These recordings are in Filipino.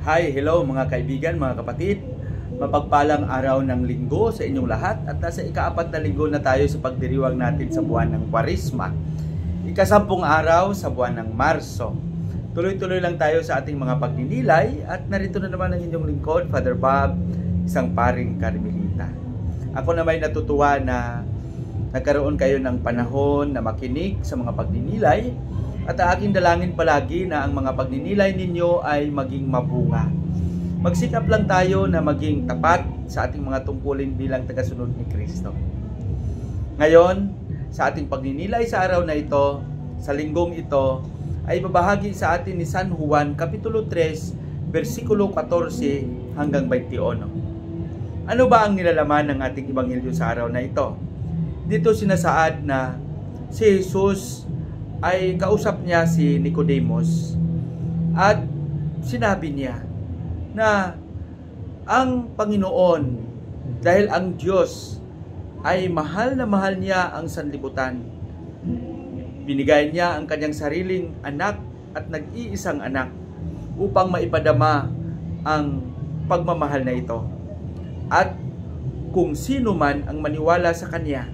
Hi, hello mga kaibigan, mga kapatid. Mapagpalang araw ng linggo sa inyong lahat at nasa ika-4 na linggo na tayo sa pagdiriwang natin sa buwan ng Kwaresma. Ika-10 araw sa buwan ng Marso. Tuloy-tuloy lang tayo sa ating mga pagninilay at narito na naman ang inyong lingkod, Father Bob, isang paring Karmelita. Ako na may natutuwa na nagkaroon kayo ng panahon na makinig sa mga pagninilay. At ang aking dalangin palagi na ang mga pagninilay ninyo ay maging mabunga. Magsikap lang tayo na maging tapat sa ating mga tungkulin bilang tagasunod ni Kristo. Ngayon, sa ating pagninilay sa araw na ito, sa linggong ito, ay babahagi sa atin ni San Juan, Kapitulo 3, versikulo 14 hanggang 21. Ano ba ang nilalaman ng ating ebanghelyo sa araw na ito? Dito sinasaad na si Jesus ay kausap niya si Nicodemus at sinabi niya na ang Panginoon, dahil ang Diyos ay mahal na mahal niya ang sanlibutan, binigay niya ang kanyang sariling anak at nag-iisang anak upang maipadama ang pagmamahal na ito. At kung sino man ang maniwala sa kanya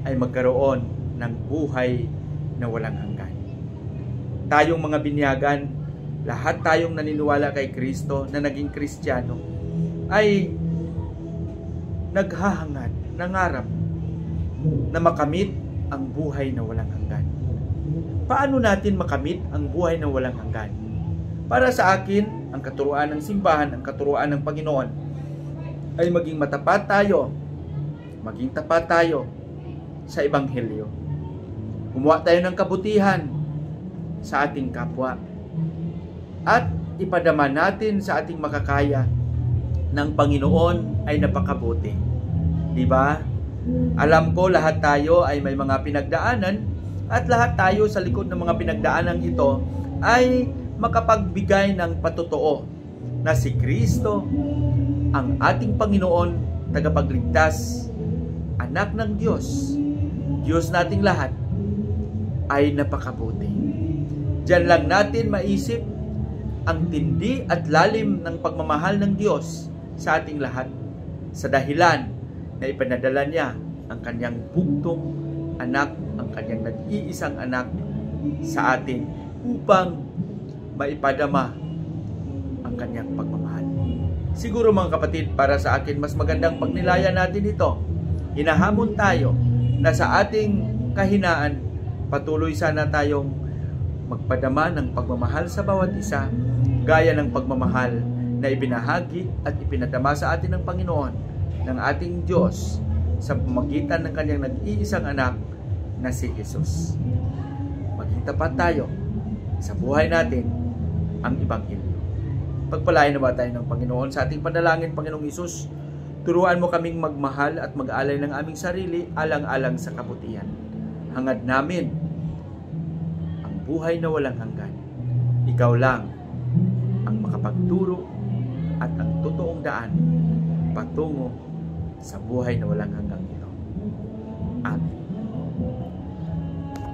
ay magkaroon ng buhay na walang hanggan. Tayong mga binyagan, lahat tayong naniniwala kay Kristo na naging Kristiyano ay naghahangad, nangarap na makamit ang buhay na walang hanggan. Paano natin makamit ang buhay na walang hanggan? Para sa akin, ang katuruan ng simbahan, ang katuruan ng Panginoon ay maging matapat tayo, maging tapat tayo sa Ebanghelyo. Gumawa tayo ng kabutihan sa ating kapwa at ipadama natin sa ating makakaya ng Panginoon ay napakabuti. Di ba? Alam ko lahat tayo ay may mga pinagdaanan at lahat tayo sa likod ng mga pinagdaanan ito ay makapagbigay ng patotoo na si Kristo ang ating Panginoon, tagapagligtas, anak ng Diyos, Diyos nating lahat, ay napakabuti. Diyan lang natin maisip ang tindi at lalim ng pagmamahal ng Diyos sa ating lahat sa dahilan na ipanadala niya ang kanyang bugtong anak, ang kanyang nag-iisang anak sa atin upang maipadama ang kanyang pagmamahal. Siguro mga kapatid, para sa akin mas magandang pagnilayan natin ito. Hinahamon tayo na sa ating kahinaan patuloy sana tayong magpadama ng pagmamahal sa bawat isa, gaya ng pagmamahal na ibinahagi at ipinadama sa atin ng Panginoon, ng ating Diyos, sa pamamagitan ng kanyang nag-iisang anak na si Jesus. Maging tapat tayo sa buhay natin ang Ebanghelyo. Pagpalain na ba tayo ng Panginoon sa ating panalangin? Panginoong Hesus, turuan mo kaming magmahal at mag-alay ng aming sarili alang-alang sa kabutihan. Hangad namin ang buhay na walang hanggan. Ikaw lang ang makapagturo at ang totoong daan patungo sa buhay na walang hanggan ito. Amen.